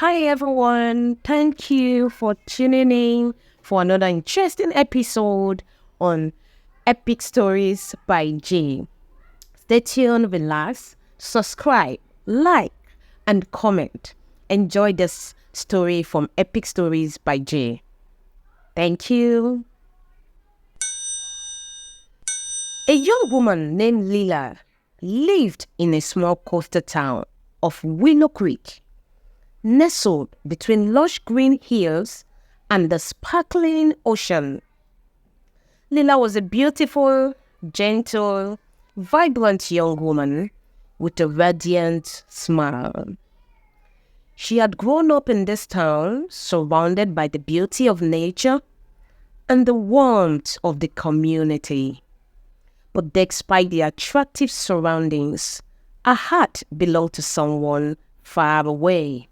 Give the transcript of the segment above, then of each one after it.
Hi everyone, thank you for tuning in for another interesting episode on Epic Stories by Jay. Stay tuned, relax, subscribe, like, and comment. Enjoy this story from Epic Stories by Jay. Thank you. A young woman named Lila lived in a small coastal town of Willow Creek, nestled between lush green hills and the sparkling ocean. Lila was a beautiful, gentle, vibrant young woman with a radiant smile. She had grown up in this town, surrounded by the beauty of nature and the warmth of the community. But despite the attractive surroundings, her heart belonged to someone far away.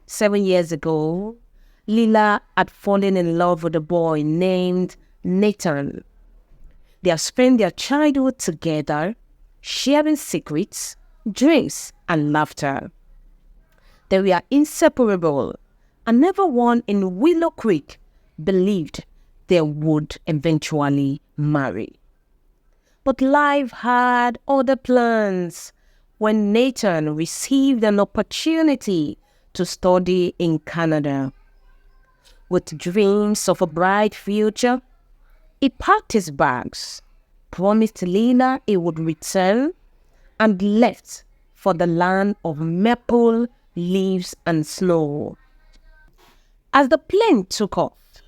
7 years ago, Lila had fallen in love with a boy named Nathan. They have spent their childhood together, sharing secrets, dreams, and laughter. They were inseparable, and everyone in Willow Creek believed they would eventually marry. But life had other plans when Nathan received an opportunity to study in Canada. With dreams of a bright future, he packed his bags, promised Lila he would return, and left for the land of maple leaves and snow. As the plane took off,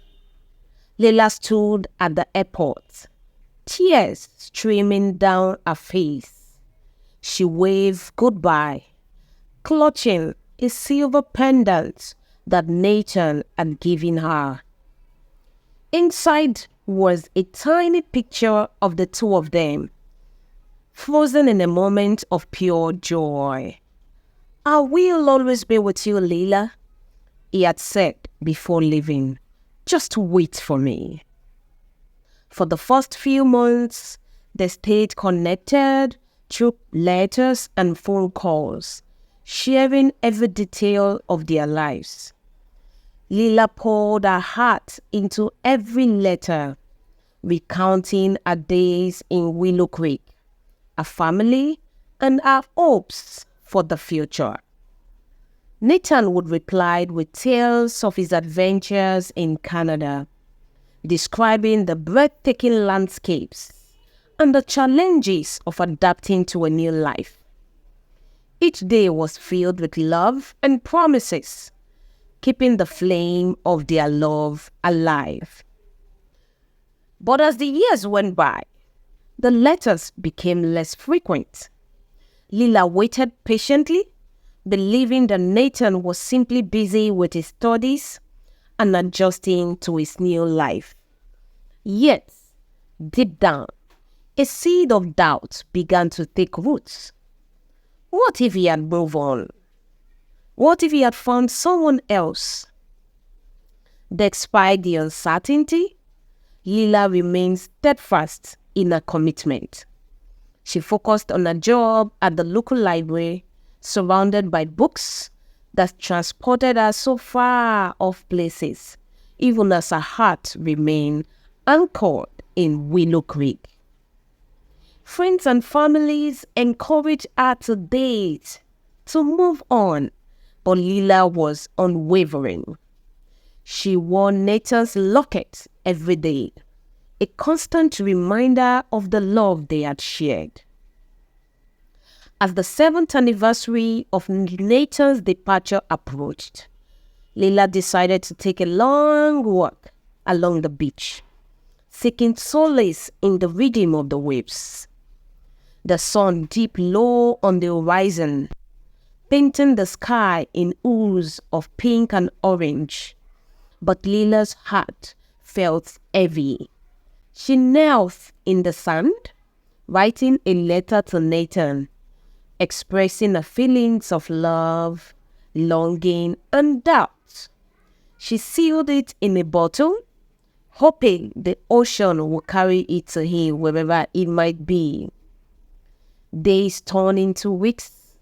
Lila stood at the airport, tears streaming down her face. She waved goodbye, clutching a silver pendant that Nathan had given her. Inside was a tiny picture of the two of them, frozen in a moment of pure joy. "I will always be with you, Lila," he had said before leaving. "Just wait for me." For the first few months, they stayed connected through letters and phone calls, sharing every detail of their lives. Lila poured her heart into every letter, recounting her days in Willow Creek, her family, and her hopes for the future. Nathan would reply with tales of his adventures in Canada, describing the breathtaking landscapes and the challenges of adapting to a new life. Each day was filled with love and promises, keeping the flame of their love alive. But as the years went by, the letters became less frequent. Lila waited patiently, believing that Nathan was simply busy with his studies and adjusting to his new life. Yet, deep down, a seed of doubt began to take roots. What if he had moved on? What if he had found someone else? Despite the uncertainty, Lila remained steadfast in her commitment. She focused on a job at the local library, surrounded by books that transported her so far off places, even as her heart remained anchored in Willow Creek. Friends and families encouraged her to date, to move on, but Lila was unwavering. She wore Nathan's locket every day, a constant reminder of the love they had shared. As the 7th anniversary of Nathan's departure approached, Lila decided to take a long walk along the beach, seeking solace in the rhythm of the waves. The sun dipped low on the horizon, painting the sky in hues of pink and orange. But Lila's heart felt heavy. She knelt in the sand, writing a letter to Nathan, expressing her feelings of love, longing, and doubt. She sealed it in a bottle, hoping the ocean would carry it to him wherever it might be. Days turned into weeks,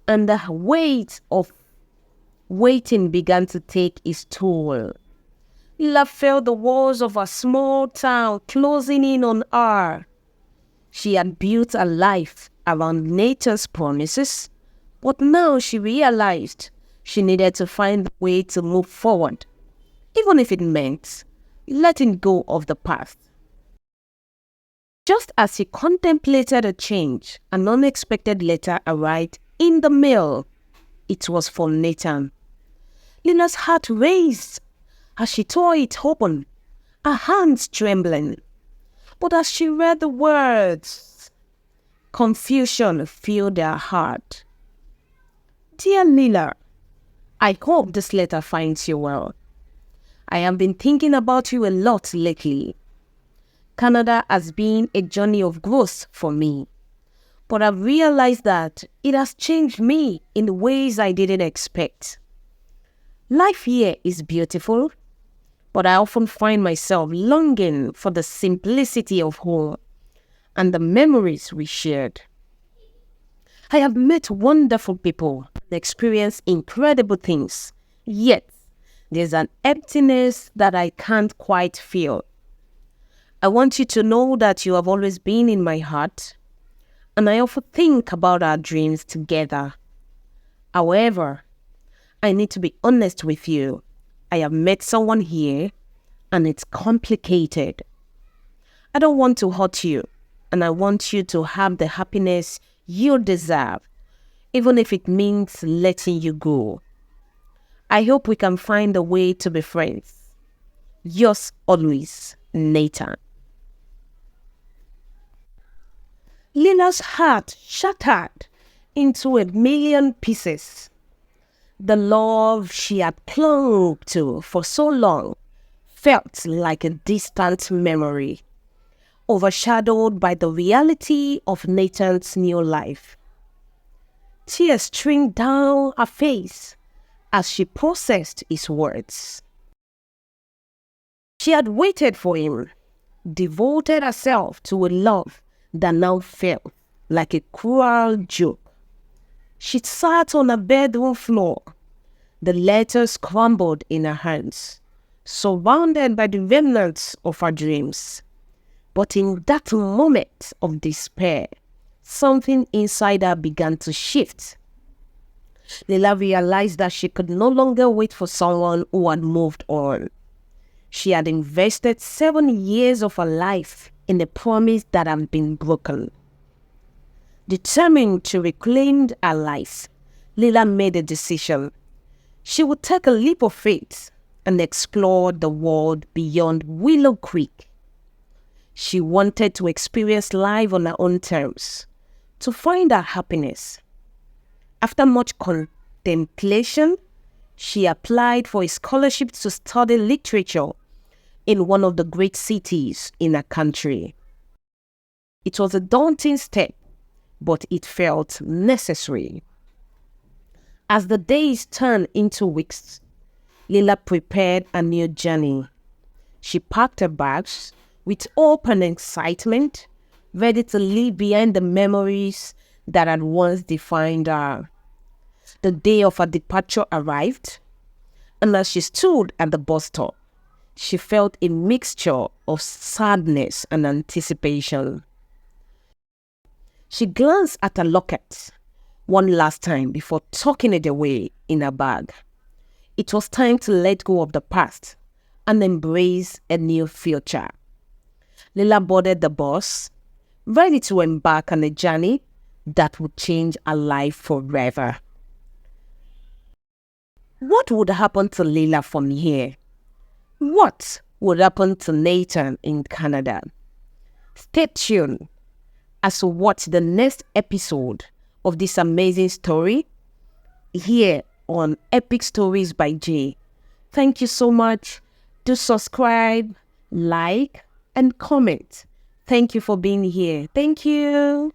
and the weight of Waiting began to take its toll. Lila felt the walls of her small town closing in on her. She had built a life around Nathan's promises, but now she realized she needed to find a way to move forward, even if it meant letting go of the past. Just as she contemplated a change, an unexpected letter arrived in the mail. It was from Nathan. Lila's heart raced as she tore it open, her hands trembling. But as she read the words, confusion filled her heart. Dear Lila, I hope this letter finds you well. I have been thinking about you a lot lately. Canada has been a journey of growth for me, but I've realized that it has changed me in ways I didn't expect. Life here is beautiful, but I often find myself longing for the simplicity of home and the memories we shared. I have met wonderful people and experienced incredible things, yet there's an emptiness that I can't quite feel. I want you to know that you have always been in my heart, and I often think about our dreams together. However, I need to be honest with you. I have met someone here, and it's complicated. I don't want to hurt you, and I want you to have the happiness you deserve, even if it means letting you go. I hope we can find a way to be friends. Yours always, Nathan. Lila's heart shattered into a million pieces. The love she had clung to for so long felt like a distant memory, overshadowed by the reality of Nathan's new life. Tears streamed down her face as she processed his words. She had waited for him, devoted herself to a love that now felt like a cruel joke. She sat on a bedroom floor, the letters crumbled in her hands, surrounded by the remnants of her dreams. But in that moment of despair, something inside her began to shift. Lila realized that she could no longer wait for someone who had moved on. She had invested 7 years of her life in a promise that had been broken. Determined to reclaim her life, Lila made a decision. She would take a leap of faith and explore the world beyond Willow Creek. She wanted to experience life on her own terms, to find her happiness. After much contemplation, she applied for a scholarship to study literature in one of the great cities in her country. It was a daunting step, but it felt necessary. As the days turned into weeks, Lila prepared a new journey. She packed her bags with hope and excitement, ready to leave behind the memories that had once defined her. The day of her departure arrived, and as she stood at the bus stop, she felt a mixture of sadness and anticipation. She glanced at her locket one last time before tucking it away in her bag. It was time to let go of the past and embrace a new future. Lila boarded the bus, ready to embark on a journey that would change her life forever. What would happen to Lila from here? What would happen to Nathan in Canada? Stay tuned as to watch the next episode of this amazing story here on Epic Stories by Jay. Thank you so much. Do subscribe, like, and comment. Thank you for being here. Thank you.